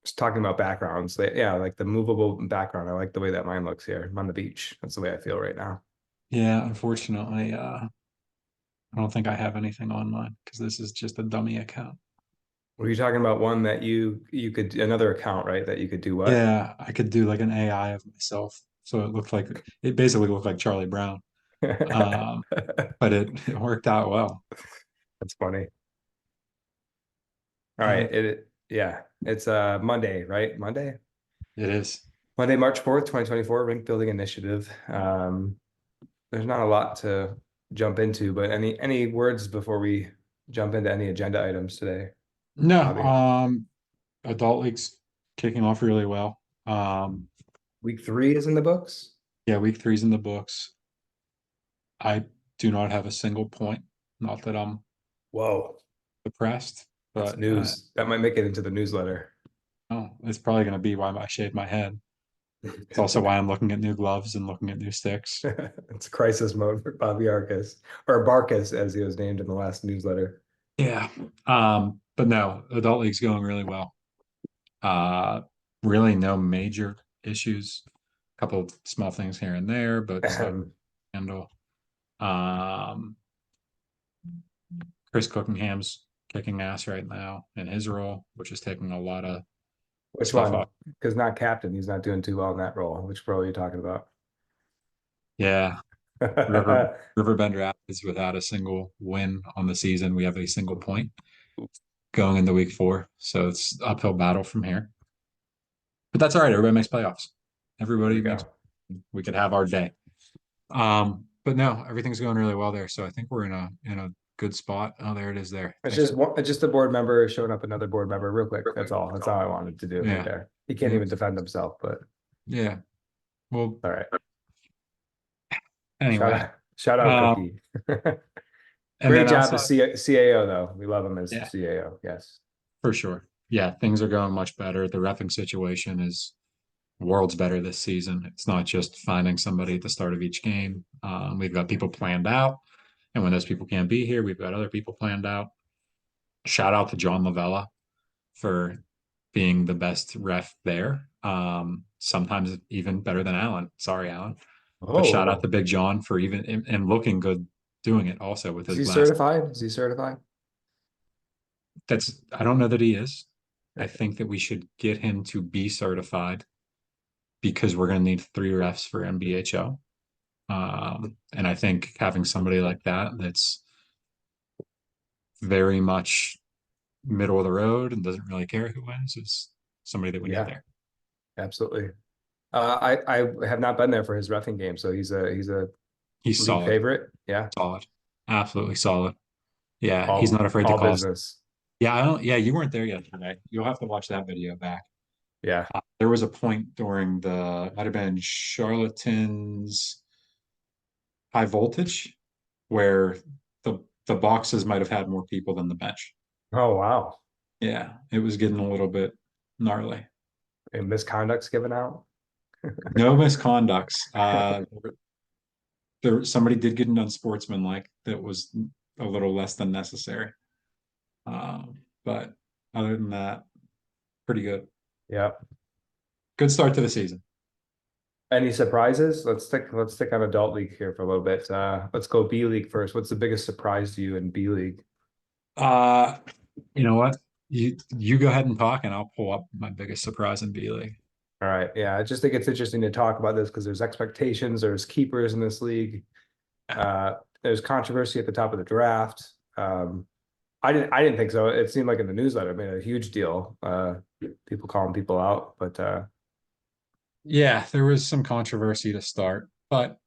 Just talking about backgrounds. Yeah, like the movable background. I like the way that mine looks here. I'm on the beach. That's the way I feel right now. Yeah, unfortunately, I don't think I have anything on mine because this is just a dummy account. Were you talking about one that you could another account, right? That you could do what? Yeah, I could do like an AI of myself. So it basically looked like Charlie Brown. Um, but it worked out well. That's funny. All Yeah, right. Yeah. It's Monday, right? Monday? it is. Monday, March 4th, 2024, Rink Building Initiative. There's not a lot to jump into, but any words before we jump into any agenda items today, No, Bobby? adult league's kicking off really well. Week 3 is in the books. Yeah, week three's in the books. I do not have a single point. Not that I'm Whoa, depressed, that's but news. That might make it into the newsletter. oh, it's probably going to be why I shaved my head. It's also why I'm looking at new gloves and looking at new sticks. It's crisis mode for Bobby Arcus, or Barcus, as he was named in the last newsletter. Yeah. But no, adult league's going really well. Uh, really no major issues. A couple of small things here and there, but stuff to handle. Um, Chris Cookingham's kicking ass right now in his role, which is taking a lot of Which stuff one? off. Because not captain, he's not doing too well in that role. Which role are you talking about? Yeah. Riverbend Rapids without a single win on the season. We have a single point going into week 4. So it's uphill battle from here. But that's all right. Everybody makes playoffs. There we Everybody makes go. we could have our day. But no, everything's going really well there. So I think we're in a good spot. Oh, there it is there. It's Thanks. just one, it's just a board member showing up another board member real quick. That's all. That's all I wanted to do right Yeah. there. He can't even defend himself, but Yeah. Well, all right. Shout anyway. out, shout out Cookie. And Great then job to outside, CAO though. We love him as yeah, CAO. Yes. for sure. Yeah, things are going much better. The reffing situation is worlds better this season. It's not just finding somebody at the start of each game. We've got people planned out. And when those people can't be here, we've got other people planned out. Shout out to John Lavella for being the best ref there. Sometimes even better than Alan. Sorry, Alan. But shout out Oh, to Big John for even and looking good doing it also with is his he glass. certified? Is he certified? I don't know that he is. I think that we should get him to be certified because we're going to need 3 refs for MBHO. And I think having somebody like that's very much middle of the road and doesn't really care who wins is somebody that we need Yeah, there. absolutely. I have not been there for his reffing game, so he's a He's league solid, favorite. Yeah, solid, absolutely solid. Yeah, he's all not afraid to all call us. business. Yeah, I don't. Yeah, you weren't there yesterday. You'll have to watch that video back. Yeah. There was a point during the might have been Charlatans high voltage where the boxes might have had more people than the bench. Oh wow. Yeah, it was getting a little bit gnarly. And misconduct's given out. No misconducts. Somebody did get an unsportsmanlike that was a little less than necessary. But other than that, pretty good. Yeah. Good start to the season. Any surprises? Let's stick on adult league here for a little bit. Let's go B League first. What's the biggest surprise to you in B League? Uh, you know what? You go ahead and talk, and I'll pull up my biggest surprise in B League. All right. Yeah, I just think it's interesting to talk about this because there's expectations, there's keepers in this league. There's controversy at the top of the draft. I didn't think so. It seemed like in the newsletter it made a huge deal. People calling people out, but Yeah, there was some controversy to start, but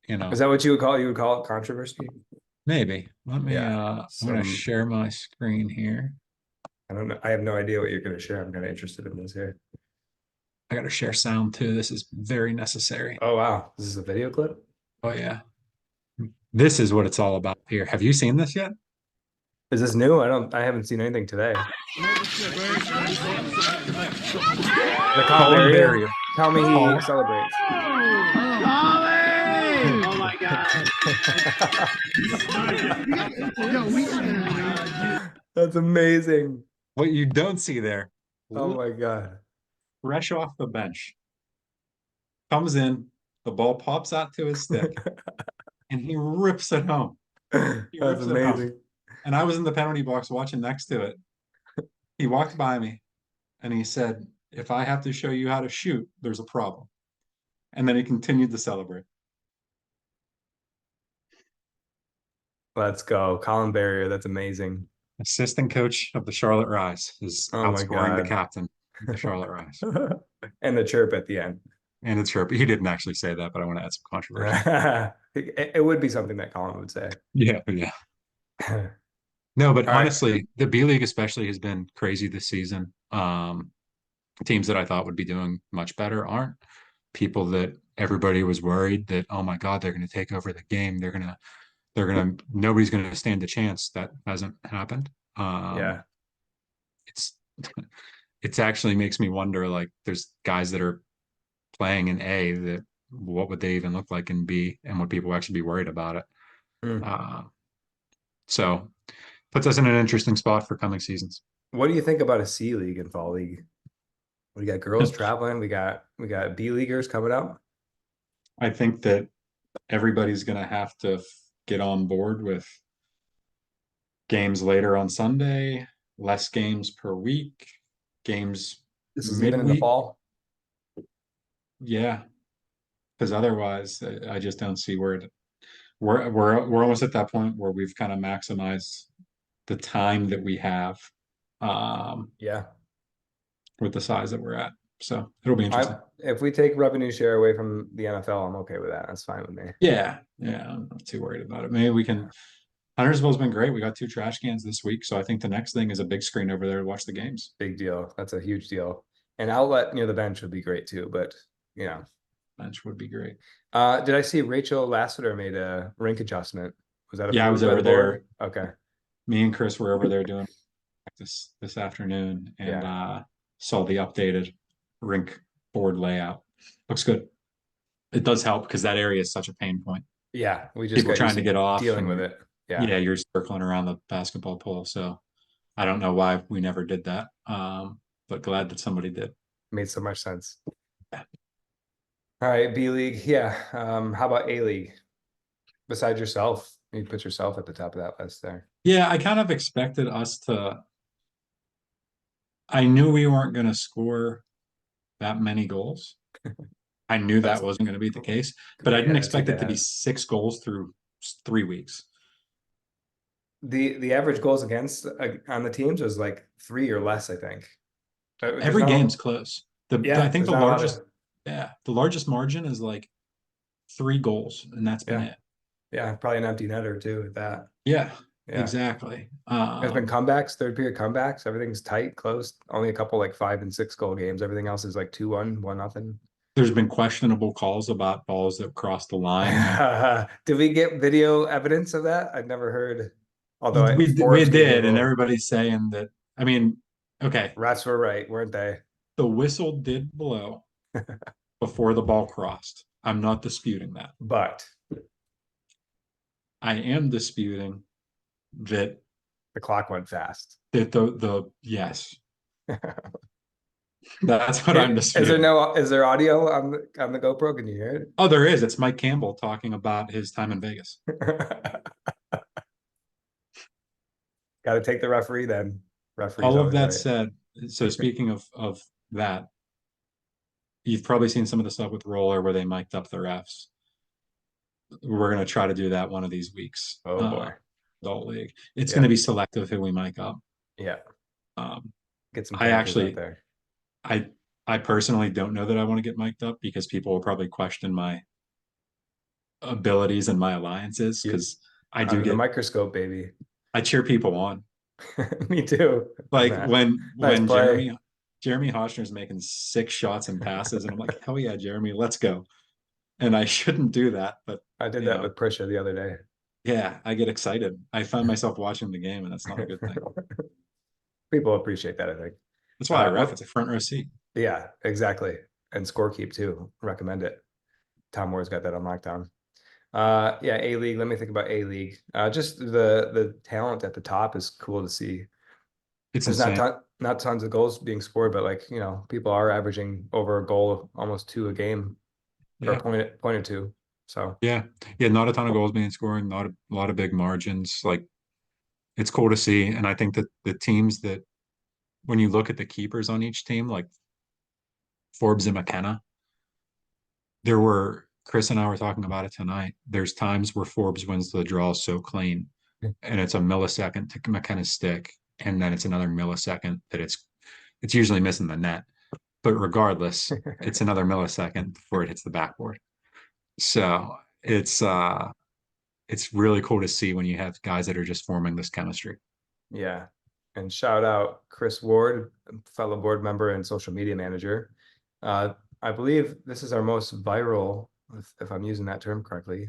is that what you would call it? You would call it controversy? maybe. Let me Yeah. I'm gonna share my screen here. I don't know. I have no idea what you're going to share. I'm kind of interested in this here. I gotta share sound too. This is very necessary. Oh wow, this is a video clip. Oh yeah. This is what it's all about here. Have you seen this yet? Is this new? I haven't seen anything today. The Colin barrier. Tell me he celebrates. Oh my God. That's amazing. What you don't see there, Oh my God. fresh off the bench, comes in, the ball pops out to his stick, and he rips it home. He That's rips it home. amazing. And I was in the penalty box watching next to it. He walked by me and he said, "If I have to show you how to shoot, there's a problem." And then he continued to celebrate. Let's go. Colin Barrier. That's amazing. Assistant coach of the Charlotte Rise is Oh my outscoring the God. captain of the Charlotte Rise. And the chirp at the end. And it's chirpy. He didn't actually say that, but I want to add some controversy. It would be something that Colin would say. Yeah, yeah. No, but All right. honestly, the B League especially has been crazy this season. Teams that I thought would be doing much better aren't. People that everybody was worried that, oh my God, they're going to take over the game. Nobody's going to stand a chance. That hasn't happened. Yeah. It's actually makes me wonder, like, there's guys that are playing in A that what would they even look like in B, and would people actually be worried about it? Mm. So puts us in an interesting spot for coming seasons. What do you think about a C League and Fall League? We got girls traveling. We got B Leaguers coming up. I think that everybody's going to have to get on board with games later on Sunday, less games per week, games This is even in the midweek. fall. Yeah, because otherwise, I just don't see where we're almost at that point where we've kind of maximized the time that we have. Yeah. With the size that we're at. So it'll be interesting. If we take revenue share away from the NFL, I'm okay with that. That's fine with me. Yeah. I'm not too worried about it. Maybe we can. Huntersville's been great. We got 2 trash cans this week. So I think the next thing is a big screen over there to watch the games. Big deal. That's a huge deal. An outlet near the bench would be great too, but bench would be great. Did I see Rachel Lassiter made a rink adjustment? Was that I was over there. Okay. Me and Chris were over there doing this afternoon and saw the updated rink board layout. Looks good. It does help because that area is such a pain point. Yeah, we just people trying to get off dealing with it. Yeah, you're circling around the basketball pole. So I don't know why we never did that. But glad that somebody did. Made so much sense. Yeah. All right, B League. Yeah. How about A League? Besides yourself, you put yourself at the top of that list there. Yeah, I kind of expected us to. I knew we weren't going to score that many goals. I knew that wasn't going to be the case, but I didn't expect it to be 6 goals through 3 weeks. The average goals against on the teams was like 3 or less, I think. Every game's close. I think the largest margin is like 3 goals, and that's been it. Yeah, probably an empty netter too at that. Yeah. Exactly. There's been comebacks, third period comebacks. Everything's tight, close. Only a couple like 5 and 6 goal games. Everything else is like 2-1, 1-0. There's been questionable calls about balls that crossed the line. Did we get video evidence of that? I've never heard. Although we did, and everybody's saying that. I mean, okay, rats were right, weren't they? The whistle did blow before the ball crossed. I'm not disputing that, but I am disputing that the clock went fast. That yes. That's what I'm disputing. Is there audio on the GoPro? Can you hear it? Oh, there is. It's Mike Campbell talking about his time in Vegas. Got to take the referee then. All of that said, so speaking of that, you've probably seen some of the stuff with Roller where they mic'd up the refs. We're going to try to do that one of these weeks. Oh boy. Adult League. It's going to be selective who we mic up. Yeah. Get some. I personally don't know that I want to get mic'd up because people will probably question my abilities and my alliances because I do get the microscope, baby. I cheer people on. Me too. Like when Jeremy Hochner's making 6 shots and passes, and I'm like, hell yeah, Jeremy, let's go. And I shouldn't do that, but I did that with Prisha the other day. Yeah, I get excited. I find myself watching the game, and that's not a good thing. People appreciate that, I think. That's why I ref. It's a front row seat. Yeah, exactly. And scorekeep too. Recommend it. Tom Moore's got that on lockdown. A League. Let me think about A League. Just the talent at the top is cool to see. It's insane. not tons of goals being scored, but like, you know, people are averaging over a goal, almost 2 a game, or Yeah. point or two. So Yeah. Yeah. Not a ton of goals being scored, not a lot of big margins. Like it's cool to see. And I think that the teams that when you look at the keepers on each team, like Forbes and McKenna, there were Chris and I were talking about it tonight. There's times where Forbes wins the draw so clean, and it's a millisecond to McKenna's stick, and then it's another millisecond that it's usually missing the net. But regardless, it's another millisecond before it hits the backboard. So it's really cool to see when you have guys that are just forming this chemistry. yeah. And shout out Chris Ward, fellow board member and social media manager. I believe this is our most viral, if I'm using that term correctly.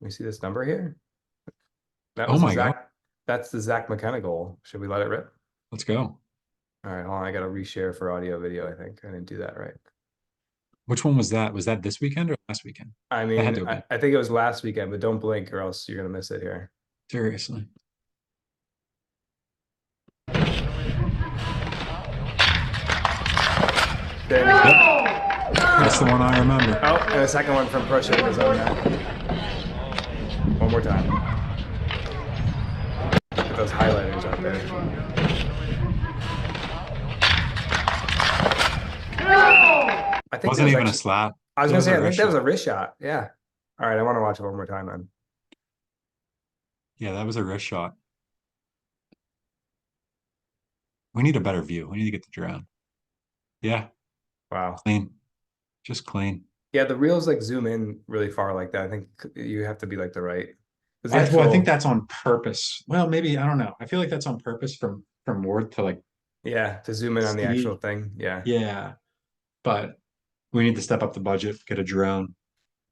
Let me see this number here. That Oh was my God. That's the Zach McKenna goal. Should we let it rip? Let's go. All right, hold on. I got to reshare for audio video. I think I didn't do that right. Which one was that? Was that this weekend or last weekend? I That had mean, to have been. I think it was last weekend, but don't blink or else you're gonna miss it here. Seriously. There we go. That's the one I remember. Oh, and a second one from Prussia in his own net. One more time. Get those highlighters out there. I think Wasn't that was even a actually- slap. I was It gonna was say, a I think wrist that was shot. a wrist shot. Yeah. All right, I want to watch it one more time then. Yeah, that was a wrist shot. We need a better view. We need to get the drone. Yeah, Wow. clean. Just clean. Yeah, the reels like zoom in really far like that. I think you have to be like the right. 'Cause the Well, I think actual- that's on purpose. Well, maybe I don't know. I feel like that's on purpose from Ward to like yeah, to zoom in on the Steve. actual thing. Yeah. Yeah, but we need to step up the budget, get a drone,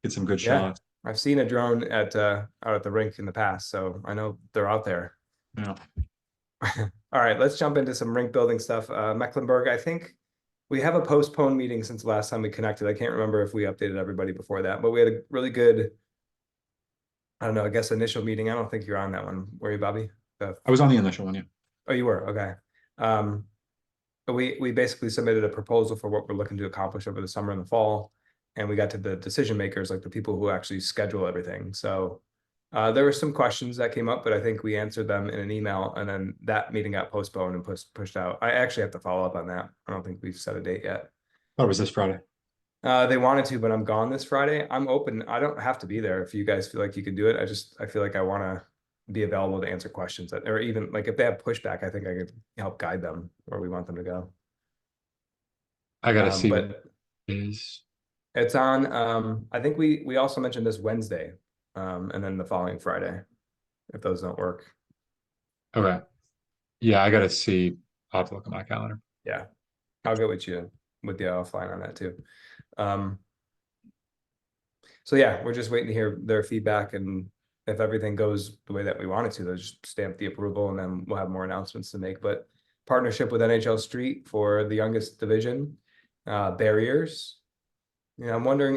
get some good Yeah. shots. I've seen a drone at out at the rink in the past, so I know they're out there. Yeah. All right, let's jump into some rink building stuff. Mecklenburg, I think we have a postponed meeting since the last time we connected. I can't remember if we updated everybody before that, but we had a really good, I don't know, I guess initial meeting. I don't think you're on that one. Were you, Bobby? I was on the initial one, yeah. Oh, you were, okay. But we basically submitted a proposal for what we're looking to accomplish over the summer and the fall. And we got to the decision makers, like the people who actually schedule everything. So there were some questions that came up, but I think we answered them in an email, and then that meeting got postponed and pushed out. I actually have to follow up on that. I don't think we've set a date yet. Oh, it was this Friday. They wanted to, but I'm gone this Friday. I'm open. I don't have to be there if you guys feel like you can do it. I feel like I want to be available to answer questions that, or even like if they have pushback, I think I could help guide them where we want them to go. I gotta see what But it is. it's on, I think we also mentioned this Wednesday, and then the following Friday, if those don't work. Okay. Yeah, I gotta see. I'll have to look at my calendar. Yeah, I'll get with you with the offline on that too. So yeah, we're just waiting to hear their feedback, and if everything goes the way that we want it to, they'll just stamp the approval, and then we'll have more announcements to make. But partnership with NHL Street for the youngest division, barriers. You know,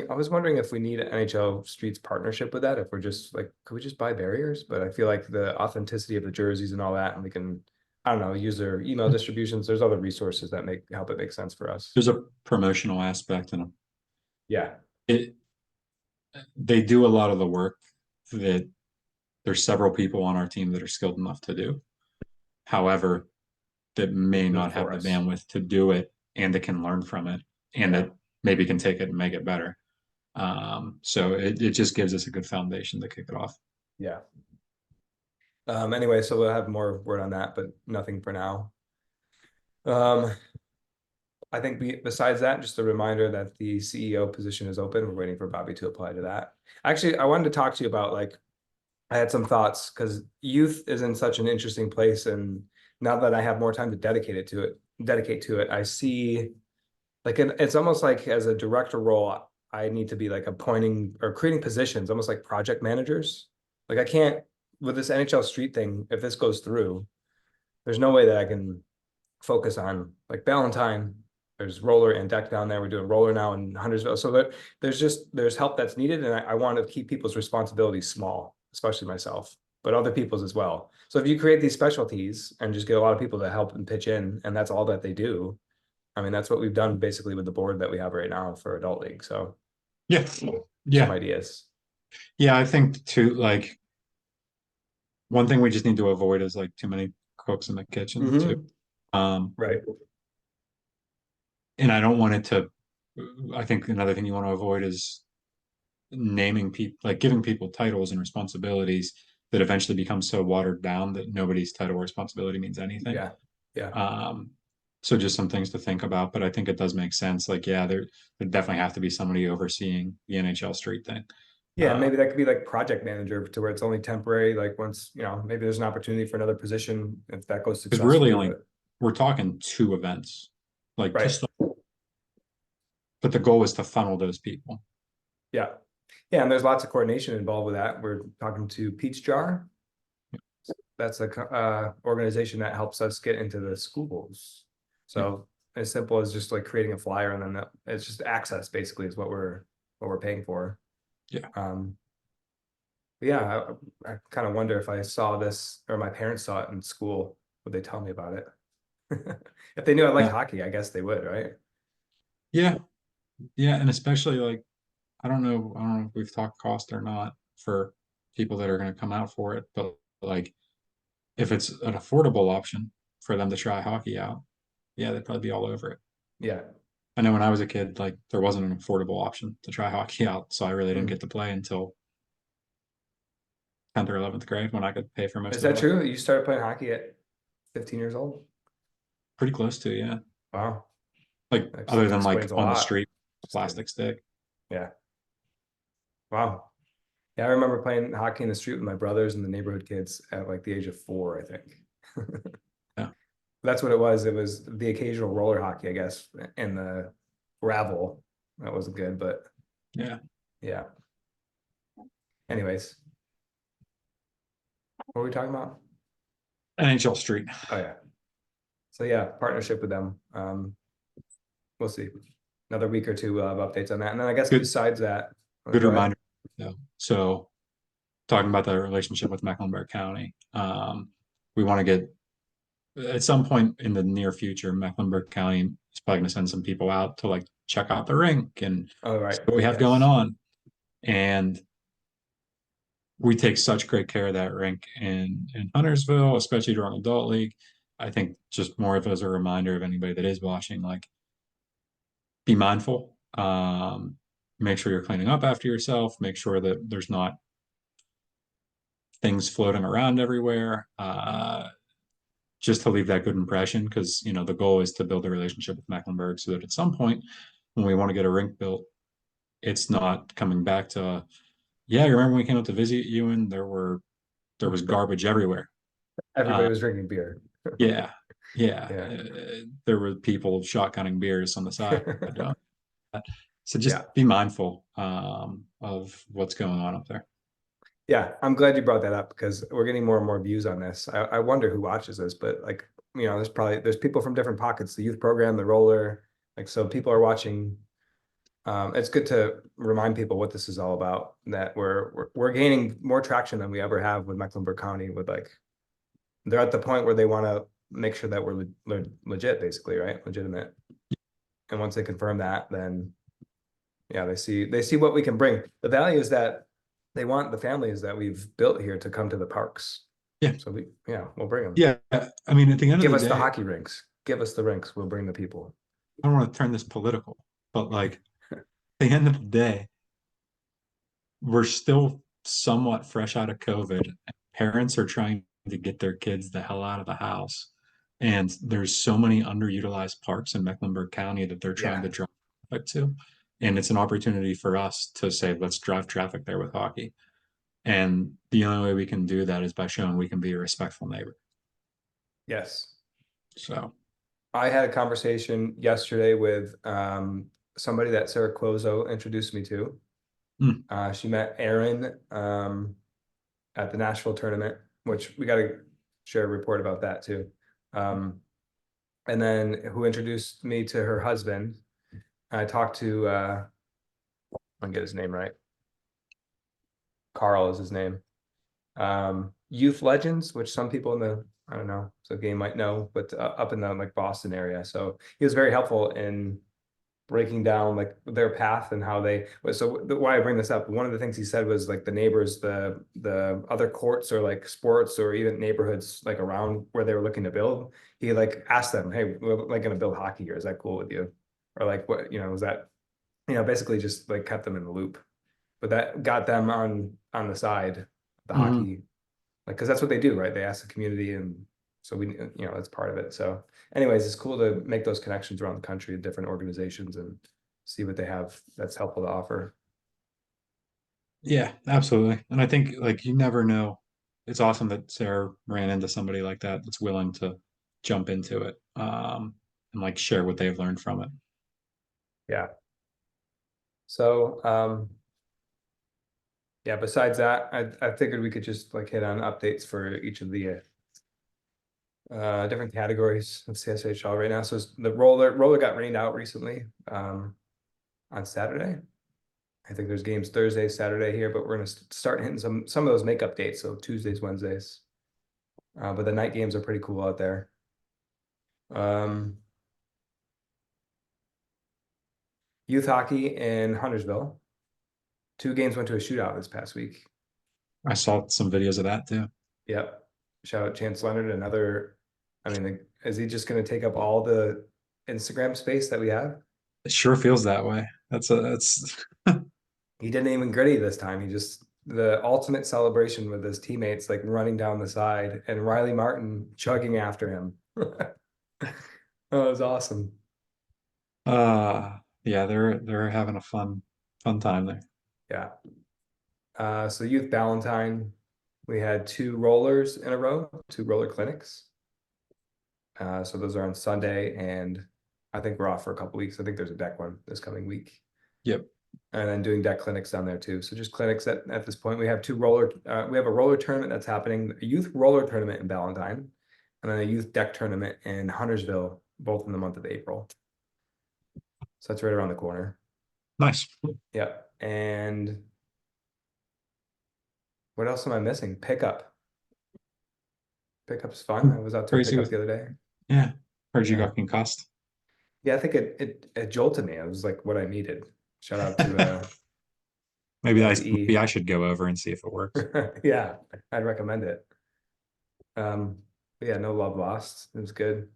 I was wondering if we need an NHL Streets partnership with that, if we're just like, could we just buy barriers? But I feel like the authenticity of the jerseys and all that, and we can, I don't know, use their email distributions. There's other resources that help it make sense for us. There's a promotional aspect and Yeah. they do a lot of the work that there's several people on our team that are skilled enough to do. However, that may not have the bandwidth to do it, and that can learn from it, and that maybe can take it and make it better. So it just gives us a good foundation to kick it off. Yeah. Anyway, so we'll have more word on that, but nothing for now. I think besides that, just a reminder that the CEO position is open. We're waiting for Bobby to apply to that. Actually, I wanted to talk to you about, like, I had some thoughts because youth is in such an interesting place, and now that I have more time to dedicate to it, I see like it's almost like as a director role, I need to be like appointing or creating positions, almost like project managers. Like I can't, with this NHL Street thing, if this goes through, there's no way that I can focus on like Ballantyne. There's roller and deck down there. We're doing roller now in Huntersville. So there's help that's needed, and I want to keep people's responsibilities small, especially myself. but other people's as well. So if you create these specialties and just get a lot of people to help and pitch in, and that's all that they do, I mean, that's what we've done basically with the board that we have right now for adult league. So Yeah. some Yeah. ideas. Yeah. I think too, like, one thing we just need to avoid is like too many cooks in the kitchen too. Right. And I don't want it to, I think another thing you want to avoid is naming people, like giving people titles and responsibilities that eventually become so watered down that nobody's title or responsibility means anything. Yeah. Yeah. So just some things to think about, but I think it does make sense. Like, yeah, there definitely have to be somebody overseeing the NHL street thing. Yeah, maybe that could be like project manager to where it's only temporary, like once, maybe there's an opportunity for another position if that goes Because really successfully. only, we're talking 2 events, like Right. but the goal is to funnel those people. Yeah. Yeah, and there's lots of coordination involved with that. We're talking to Peach Jar. That's a organization that helps us get into the schools. So as simple as just like creating a flyer, and then it's just access basically is what we're paying for. Yeah. Yeah, I kind of wonder if I saw this or my parents saw it in school, would they tell me about it? If they knew I liked hockey, I guess they would, right? Yeah. Yeah. And especially like, I don't know if we've talked cost or not for people that are going to come out for it, but like if it's an affordable option for them to try hockey out, yeah, they'd probably be all over it. Yeah. I know when I was a kid, like there wasn't an affordable option to try hockey out, so I really didn't get to play until 10th or 11th grade when I could pay for most Is of that it. true? You started playing hockey at 15 years old? Pretty close to, yeah. Wow. Like That other than like explains a on the lot. street, Just plastic stick. Yeah. Wow. Yeah, I remember playing hockey in the street with my brothers and the neighborhood kids at like the age of 4, I think. Yeah. That's what it was. It was the occasional roller hockey, I guess, and the gravel. That wasn't good, but Yeah. yeah. Anyways, what were we talking about? NHL Street. Oh yeah. So yeah, partnership with them. We'll see. Another week or two of updates on that. And then I guess Good. besides that, Good go ahead. reminder. Yeah. So talking about the relationship with Mecklenburg County, we want to get at some point in the near future, Mecklenburg County is probably going to send some people out to like check out the rink and Oh, right. see what we have going on. And we take such great care of that rink in Huntersville, especially during adult league. I think just more of as a reminder of anybody that is watching, like be mindful. Make sure you're cleaning up after yourself. Make sure that there's not things floating around everywhere. Just to leave that good impression, because the goal is to build a relationship with Mecklenburg so that at some point when we want to get a rink built, it's not coming back to, yeah, you remember when we came out to visit you and there was garbage everywhere. Everybody was drinking beer. Yeah. Yeah. There were people shotgunning beers on the side. So just be mindful of what's going on up there. Yeah, I'm glad you brought that up because we're getting more and more views on this. I wonder who watches this, but like, there's people from different pockets, the youth program, the roller, like, so people are watching. It's good to remind people what this is all about, that we're gaining more traction than we ever have with Mecklenburg County, with like, they're at the point where they want to make sure that we're legit, basically, right? Legitimate. And once they confirm that, then yeah, they see what we can bring. The value is that they want the families that we've built here to come to the parks. Yeah. So we'll bring them. Yeah. I mean, at the end Give of us the day, the hockey rinks. Give us the rinks. We'll bring the people. I don't want to turn this political, but like at the end of the day, we're still somewhat fresh out of COVID. Parents are trying to get their kids the hell out of the house. And there's so many underutilized parks in Mecklenburg County that they're trying to drive traffic to. And it's an opportunity for us to say, let's drive traffic there with hockey. And the only way we can do that is by showing we can be a respectful neighbor. Yes. So I had a conversation yesterday with somebody that Sarah Quozo introduced me to. She met Aaron at the Nashville tournament, which we got to share a report about that too. And then who introduced me to her husband. I talked to I'll get his name right. Carl is his name. Youth Legends, which some people in the, I don't know, so game might know, but up in the like Boston area. So he was very helpful in breaking down like their path and how they. So why I bring this up, one of the things he said was like the neighbors, the other courts or like sports or even neighborhoods like around where they were looking to build. He like asked them, "Hey, we're like going to build hockey here. Is that cool with you?" Or like, what, you know, was that, you know, basically just like kept them in the loop. But that got them on the side, the Mhm. hockey, like, because that's what they do, right? They ask the community, and so we, you know, that's part of it. So, anyways, it's cool to make those connections around the country, different organizations, and see what they have that's helpful to offer. Yeah, absolutely. And I think like you never know. It's awesome that Sarah ran into somebody like that that's willing to jump into it, and like share what they've learned from it. Yeah. So, yeah. Besides that, I figured we could just like hit on updates for each of the different categories of CSHL right now. So the roller got rained out recently on Saturday. I think there's games Thursday, Saturday here, but we're gonna start hitting some of those makeup dates. So Tuesdays, Wednesdays. But the night games are pretty cool out there. Um, Youth hockey in Huntersville. Two games went to a shootout this past week. I saw some videos of that too. Yep. Shout out Chance Leonard. Another, I mean, is he just going to take up all the Instagram space that we have? It sure feels that way. That's He didn't even gritty this time. He just, the ultimate celebration with his teammates, like running down the side and Riley Martin chugging after him. Oh, it was awesome. yeah, they're having a fun time there. Yeah. So Youth Ballantyne, we had two rollers in a row, two roller clinics. So those are on Sunday, and I think we're off for a couple weeks. I think there's a deck one this coming week, Yep. and then doing deck clinics down there too. So just clinics at this point. We have we have a roller tournament that's happening, a youth roller tournament in Ballantyne, and then a youth deck tournament in Huntersville, both in the month of April. So that's right around the corner. Nice. Yeah. And what else am I missing? Pickup. Pickup's fun. I was out to a Crazy pickup with the other day. yeah. Heard you Yeah. got concussed. Yeah, I think it jolted me. It was like what I needed. Shout out to E. Maybe I should go over and see if it works. Yeah, I'd recommend it. But yeah, no love lost. It was good.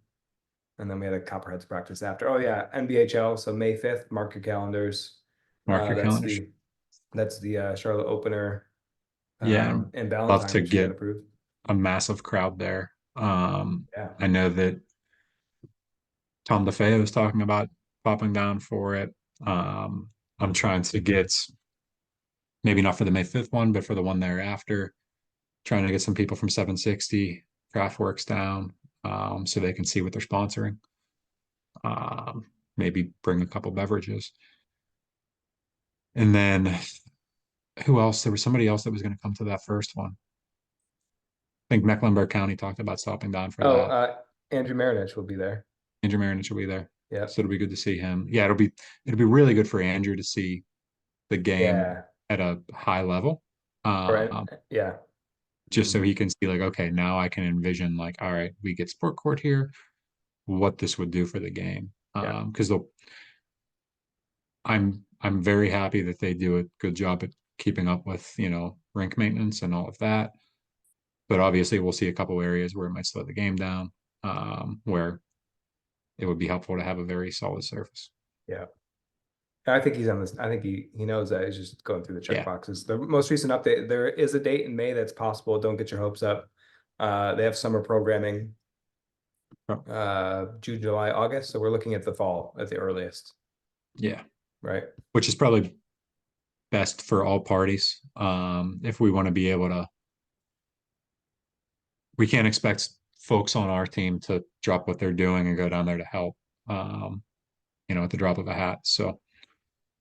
And then we had a Copperheads practice after. Oh yeah, NBHL. So May 5th, mark your calendars. Mark your That's calendars. the Charlotte opener Yeah, in love Ballantyne, to which we got get approved. a massive crowd there. Yeah. I know that Tom DeFeo is talking about popping down for it. I'm trying to get maybe not for the May 5th one, but for the one thereafter, trying to get some people from 760 Craftworks down so they can see what they're sponsoring. Maybe bring a couple beverages. And then who else? There was somebody else that was going to come to that first one. I think Mecklenburg County talked about stopping down for Oh, that. Andrew Marinich will be there. Andrew Marinich will be there. Yep. So it'll be good to see him. Yeah, it'll be really good for Andrew to see the game Yeah. at a high level. Right. Um, Yeah. just so Mhm. he can see like, okay, now I can envision like, all right, we get sport court here, what this would do for the game. Yeah. Because I'm very happy that they do a good job at keeping up with, rink maintenance and all of that. But obviously we'll see a couple areas where it might slow the game down, where it would be helpful to have a very solid surface. Yeah. I think he's on this. I think he knows that. He's just going through the check Yeah. boxes. The most recent update, there is a date in May that's possible. Don't get your hopes up. They have summer programming, Oh, June, July, August. So we're looking at the fall at the earliest, yeah. right? Which is probably best for all parties. If we want to be able to, we can't expect folks on our team to drop what they're doing and go down there to help, um, at the drop of a hat. So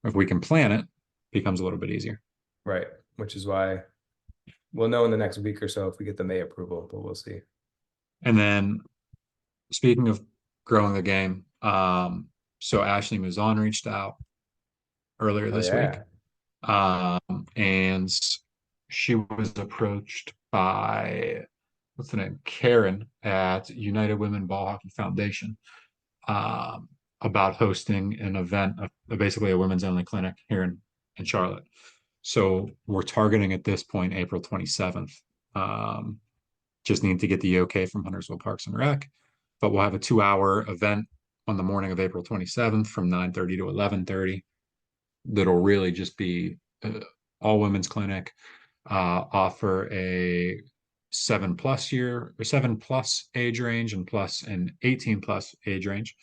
if we can plan it, it becomes a little bit easier. Right. Which is why we'll know in the next week or so if we get the May approval, but we'll see. And then speaking of growing the game, so Ashley Mouzzon reached out earlier Oh this week. yeah. And she was approached by what's the name? Karen at United Women Ball Hockey Foundation, um, about hosting an event, basically a women's only clinic here in Charlotte. So we're targeting at this point April 27th. Um, just need to get the okay from Huntersville Parks and Rec. But we'll have a 2-hour event on the morning of April 27th from 9:30 to 11:30. That'll really just be all women's clinic, offer a 7+ age range and plus an 18+ age range.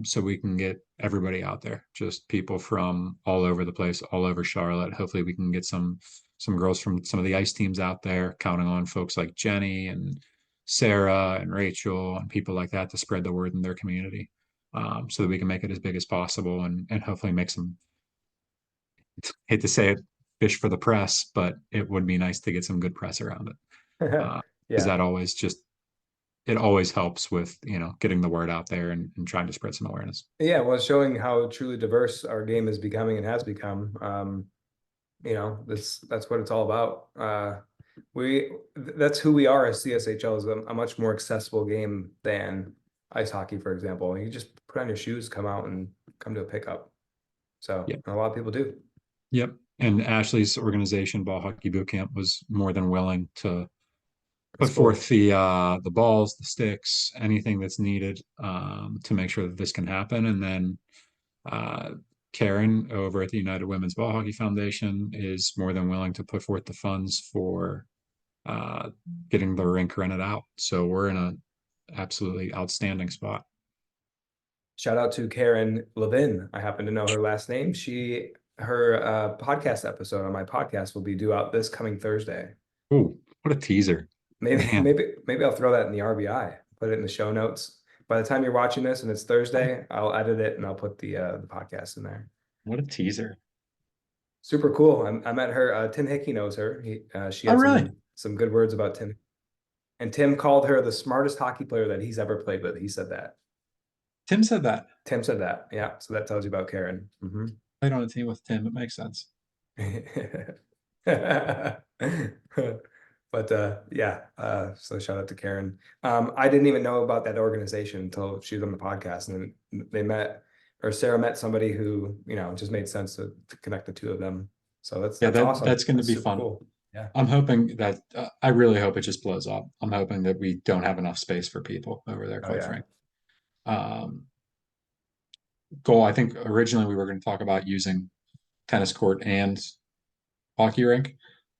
So we can get everybody out there, just people from all over the place, all over Charlotte. Hopefully we can get some girls from some of the ice teams out there, counting on folks like Jenny and Sarah and Rachel and people like that to spread the word in their community, so that we can make it as big as possible and hopefully make some, hate to say it, fish for the press, but it would be nice to get some good press around it. Because Yeah. that always just, it always helps with, getting the word out there and trying to spread some awareness. Yeah, well, showing how truly diverse our game is becoming and has become. That's what it's all about. That's who we are as CSHL, is a much more accessible game than ice hockey, for example. You just put on your shoes, come out and come to a pickup. So Yep. a lot of people do. Yep. And Ashley's organization, Ball Hockey Boot Camp, was more than willing to put forth the balls, the sticks, anything that's needed, to make sure that this can happen. And then Karen over at the United Women's Ball Hockey Foundation is more than willing to put forth the funds for getting the rink rented out. So we're in an absolutely outstanding spot. Shout out to Karen Levin. I happen to know her last name. Her podcast episode on my podcast will be due out this coming Thursday. Oh, what a teaser. Maybe I'll throw that in the RBI, put it in the show notes. By the time you're watching this and it's Thursday, I'll edit it and I'll put the podcast in there. What a teaser. Super cool. I met her. Tim Hickey knows her. She had some good words about Tim. And Tim called her the smartest hockey player that he's ever played with. He said that. Tim said that. Tim said that. Yeah. So that tells you about Karen. Played on a team with Tim. It makes sense. But yeah, so shout out to Karen. I didn't even know about that organization until she was on the podcast, and Sarah met somebody who, just made sense to connect the two of them. So that's awesome. That's going to be fun. Cool. Yeah. I'm hoping that, I really hope it just blows up. I'm hoping that we don't have enough space for people over there, quite frankly. Goal, I think originally we were going to talk about using tennis court and hockey rink.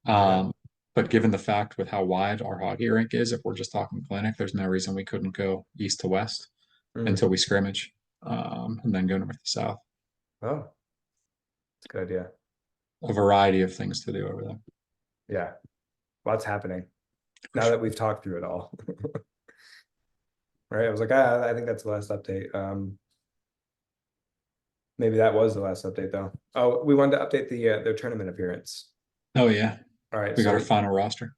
But given the fact with how wide our hockey rink is, if we're just talking clinic, there's no reason we couldn't go east to west until we scrimmage, and then go north to south. Oh, that's a good idea. A variety of things to do over there. Yeah, lots happening now that we've talked through it all. Right, I was like, I think that's the last update. Maybe that was the last update, though. Oh, we wanted to update their tournament appearance. Oh yeah. All right, we got our final roster.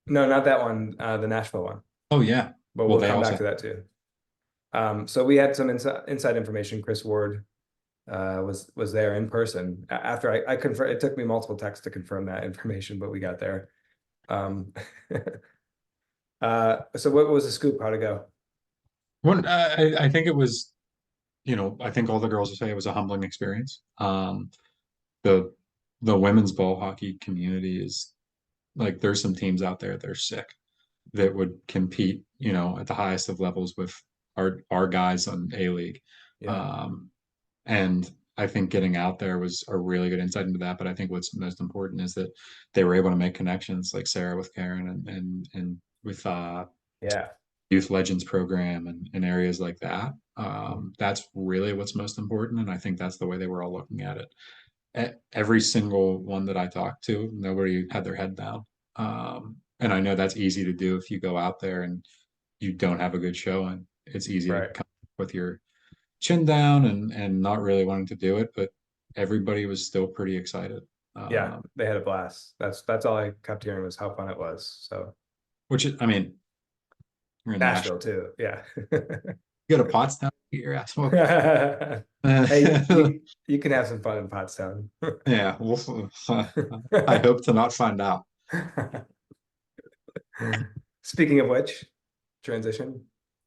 No, not that one. The Nashville one. Oh yeah, but we'll come back to that too. So we had some inside information. Chris Ward was there in person. After I confirmed, it took me multiple texts to confirm that information, but we got there. So what was the scoop? How'd it go? I think it was, I think all the girls would say it was a humbling experience. The women's ball hockey community is like, there's some teams out there that are sick that would compete, at the highest of levels with our guys on A-League. Yeah. And I think getting out there was a really good insight into that. But I think what's most important is that they were able to make connections, like Sarah with Karen and with Youth Legends program and areas like that. That's really what's most important. And I think that's the way they were all looking at it. Every single one that I talked to, nobody had their head down. And I know that's easy to do if you go out there and you don't have a good showing. It's easy to come with your chin down and not really wanting to do it, but everybody was still pretty excited. Yeah, they had a blast. That's all I kept hearing was how fun it was. So, which I mean, you're in Nashville too. Yeah. You go to Pottstown, get your ass whooped. Hey, you can have some fun in Pottstown. Yeah, I hope to not find out. Speaking of which, transition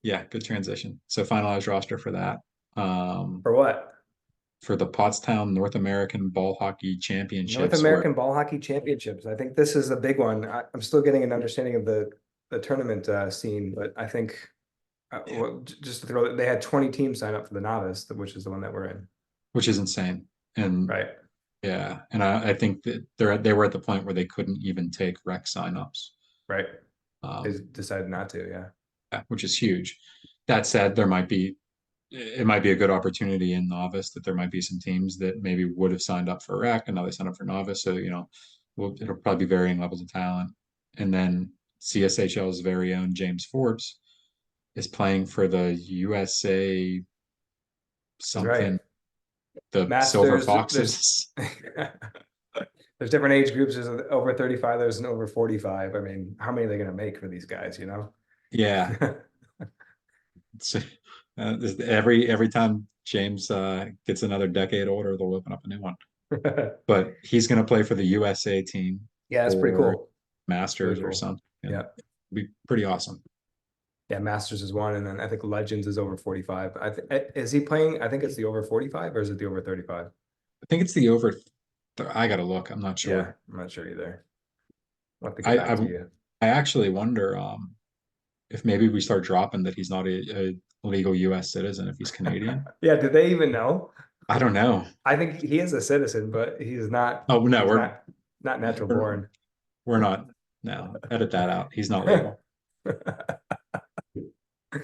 Yeah, good transition. So finalized roster for that. for what? For the Pottstown North American Ball Hockey North Championships, where American Ball Hockey Championships. I think this is a big one. I'm still getting an understanding of the tournament scene, but I think well, just to throw, they had 20 teams sign up for the novice, which is the one that we're in. which is insane. And Right, yeah, and I think that they were at the point where they couldn't even take rec signups. right. They Um, decided not to. Yeah, yeah, which is huge. That said, it might be a good opportunity in novice that there might be some teams that maybe would have signed up for rec and now they sign up for novice. So, it'll probably be varying levels of talent. And then CSHL's very own James Forbes is playing for the USA that's right. something, the Silver Masters, Foxes. there's different age groups. There's an over 35, there's an over 45. I mean, how many are they going to make for these guys, you know? Yeah. So, every time James gets another decade older, they'll open up a new one. But he's going to play for the USA team Yeah, that's pretty for cool. Masters Really or cool. something. Yeah. It'd be pretty awesome. Yeah, Masters is one, and then I think Legends is over 45. Is he playing? I think it's the over 45, or is it the over 35? I think it's the over. I gotta look. I'm not Yeah, sure. I'm not sure either. I'll have to get I back to I, you. I actually wonder if maybe we start dropping that he's not a legal U.S. citizen if he's Canadian. Yeah, did they even know? I don't know. I think he is a citizen, but he's not. Oh no, He's not natural we're born. we're not. No, edit that out. He's not legal.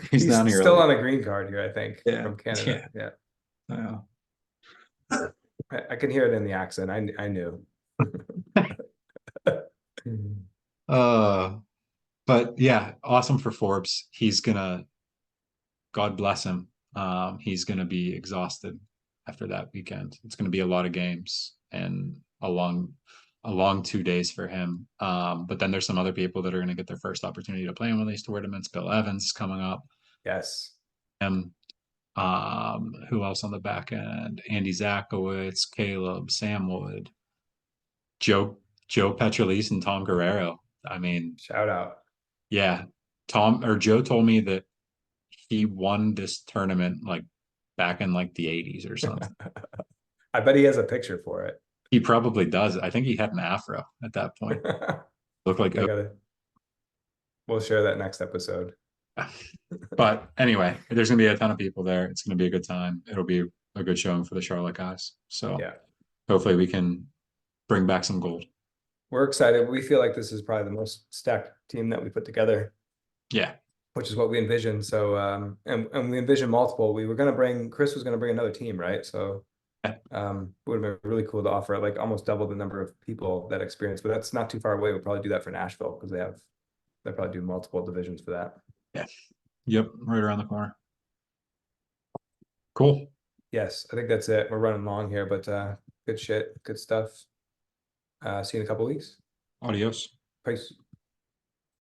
He's He's down here still on illegally. a green card here, I think, Yeah, from Canada. yeah. Yeah, Uh, I can hear it in the accent. I knew. uh, but yeah, awesome for Forbes. God bless him. He's gonna be exhausted after that weekend. It's gonna be a lot of games and a long 2 days for him. But then there's some other people that are gonna get their first opportunity to play in one of these tournaments. Bill Evans is coming up. Yes. And who else on the back end? Andy Zakowitz, Caleb, Sam Wood, Joe Petrolise, and Tom Guerrero. I mean, Shout out. yeah, Joe told me that he won this tournament like back in like the 80s or something. I bet he has a picture for it. He probably does. I think he had an afro at that point. Looked like, I gotta. We'll share that next episode. but anyway, there's gonna be a ton of people there. It's gonna be a good time. It'll be a good showing for the Charlotte guys. So Yeah, hopefully we can bring back some gold. we're excited. We feel like this is probably the most stacked team that we put together, Yeah. which is what we envisioned. So, and we envisioned multiple. We were gonna bring Chris was gonna bring another team, right? So, it would have been really cool to offer like almost double the number of people that experience. But that's not too far away. We'll probably do that for Nashville because they'll probably do multiple divisions for that. Yeah. Yep. Right around the corner. Cool. Yes, I think that's it. We're running long here, but good shit, good stuff. See you in a couple weeks. Adios. Peace.